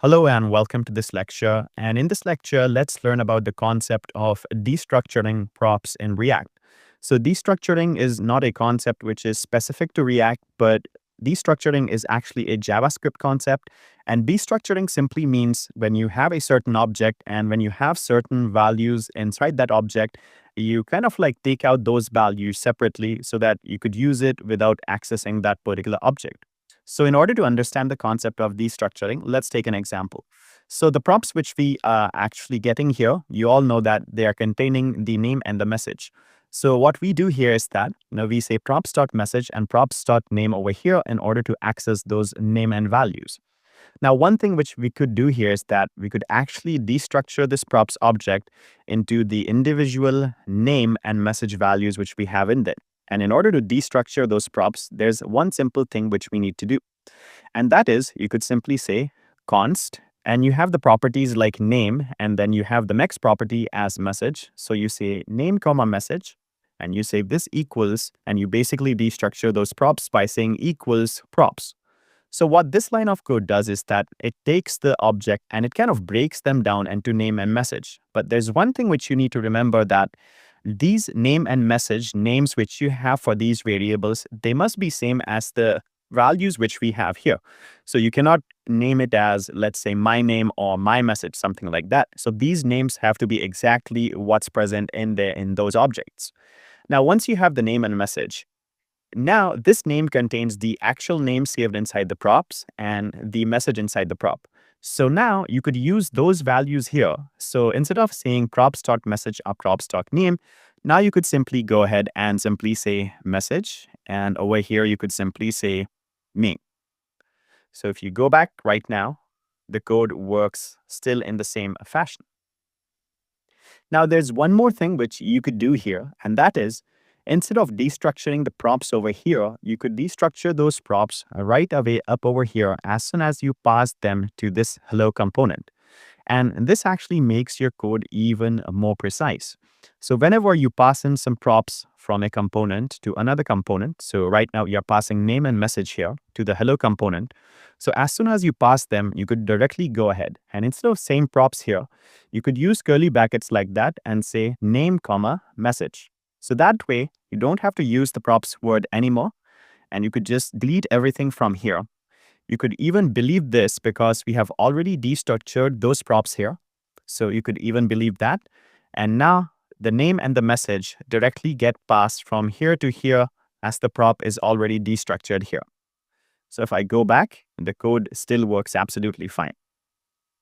Hello and welcome to this lecture. And in this lecture, let's learn about the concept of destructuring props in React. So destructuring is not a concept which is specific to React, but destructuring is actually a JavaScript concept. And destructuring simply means when you have a certain object and when you have certain values inside that object, you kind of like take out those values separately so that you could use it without accessing that particular object. So in order to understand the concept of destructuring, let's take an example. So the props which we are actually getting here, you all know that they are containing the name and the message. So what we do here is that we say props.message and props.name over here in order to access those name and values. Now, one thing which we could do here is that we could actually destructure this props object into the individual name and message values which we have in there. And in order to destructure those props, there's one simple thing which we need to do. And that is, you could simply say const, and you have the properties like name, and then you have the next property as message. So you say name comma message, and you say this equals, and you basically destructure those props by saying equals props. So what this line of code does is that it takes the object and it kind of breaks them down into name and message. But there's one thing which you need to remember, that these name and message names which you have for these variables, they must be same as the values which we have here. So you cannot name it as, let's say, my name or my message, something like that. So these names have to be exactly what's present in there in those objects. Now, once you have the name and message, now this name contains the actual name saved inside the props and the message inside the prop. So now you could use those values here. So instead of saying props.message or props.name, now you could simply go ahead and simply say message. And over here, you could simply say name. So if you go back right now, the code works still in the same fashion. Now there's one more thing which you could do here, and that is, instead of destructuring the props over here, you could destructure those props right away up over here as soon as you pass them to this hello component. And this actually makes your code even more precise. So whenever you pass in some props from a component to another component, so right now you're passing name and message here to the hello component. So as soon as you pass them, you could directly go ahead and instead of saying props here, you could use curly brackets like that and say name comma message. So that way you don't have to use the props word anymore, and you could just delete everything from here. You could even believe this because we have already destructured those props here. So you could even believe that. And now the name and the message directly get passed from here to here as the prop is already destructured here. So if I go back, the code still works absolutely fine.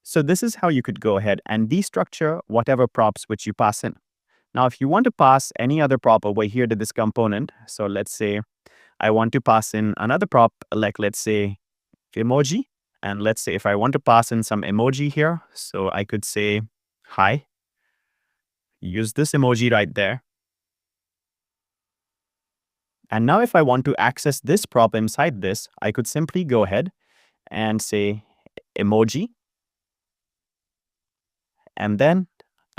So this is how you could go ahead and destructure whatever props which you pass in. Now, if you want to pass any other prop over here to this component, so let's say I want to pass in another prop, like let's say emoji. And let's say if I want to pass in some emoji here, so I could say hi, use this emoji right there. And now if I want to access this prop inside this, I could simply go ahead and say emoji. And then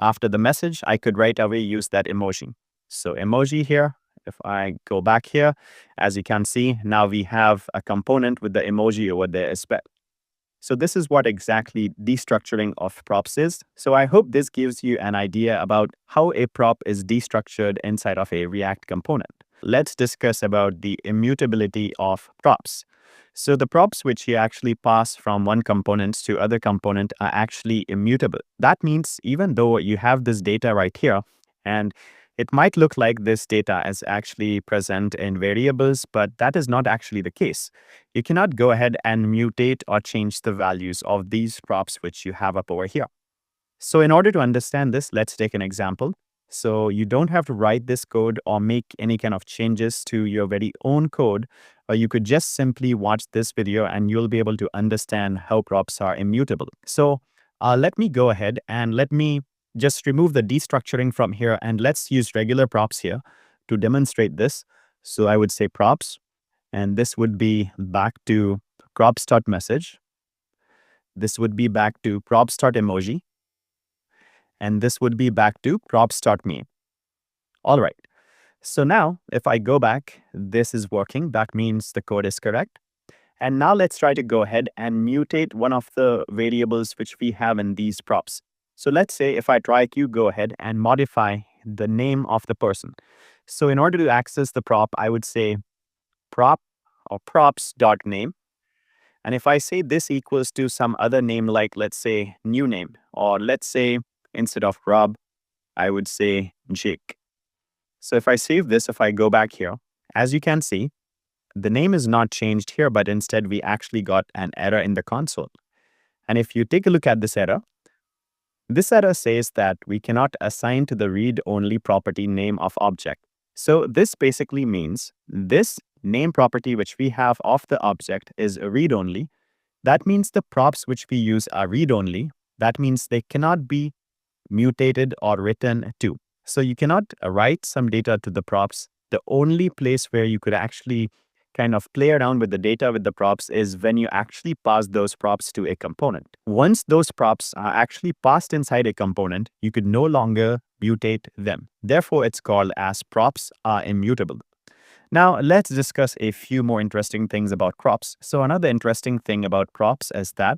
after the message, I could right away use that emoji. So emoji here. If I go back here, as you can see, now we have a component with the emoji over there as well. So this is what exactly destructuring of props is. So I hope this gives you an idea about how a prop is destructured inside of a React component. Let's discuss about the immutability of props. So the props which you actually pass from one component to other component are actually immutable. That means even though you have this data right here, and it might look like this data is actually present in variables, but that is not actually the case. You cannot go ahead and mutate or change the values of these props which you have up over here. So in order to understand this, let's take an example. So you don't have to write this code or make any kind of changes to your very own code, or you could just simply watch this video and you'll be able to understand how props are immutable. So let me go ahead and let me just remove the destructuring from here, and let's use regular props here to demonstrate this. So I would say props, and this would be back to props.message. This would be back to props.emoji. And this would be back to props.me. All right. So now if I go back, this is working. That means the code is correct. And now let's try to go ahead and mutate one of the variables which we have in these props. So let's say if I try to go ahead and modify the name of the person. So in order to access the prop, I would say prop or props.name. And if I say this equals to some other name, like let's say new name, or let's say instead of Rob, I would say Jake. So if I save this, if I go back here, as you can see, the name is not changed here, but instead we actually got an error in the console. And if you take a look at this error says that we cannot assign to the read-only property name of object. So this basically means this name property which we have of the object is read-only. That means the props which we use are read-only. That means they cannot be mutated or written to. So you cannot write some data to the props. The only place where you could actually kind of play around with the data with the props is when you actually pass those props to a component. Once those props are actually passed inside a component, you could no longer mutate them. Therefore, it's called as props are immutable. Now, let's discuss a few more interesting things about props. So another interesting thing about props is that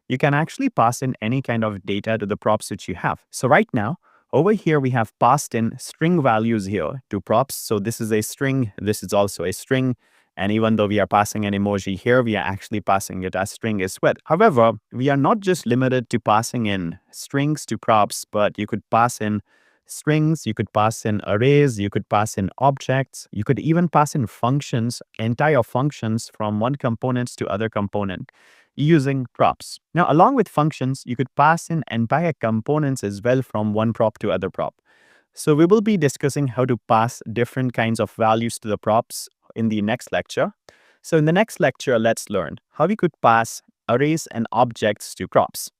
you can actually pass in any kind of data to the props which you have. So right now, over here, we have passed in string values here to props. So this is a string. This is also a string. And even though we are passing an emoji here, we are actually passing it as string as well. However, we are not just limited to passing in strings to props, but you could pass in strings, you could pass in arrays, you could pass in objects, you could even pass in functions, entire functions from one component to other component using props. Now, along with functions, you could pass in entire components as well from one prop to other prop. So we will be discussing how to pass different kinds of values to the props in the next lecture. So in the next lecture, let's learn how we could pass arrays and objects to props.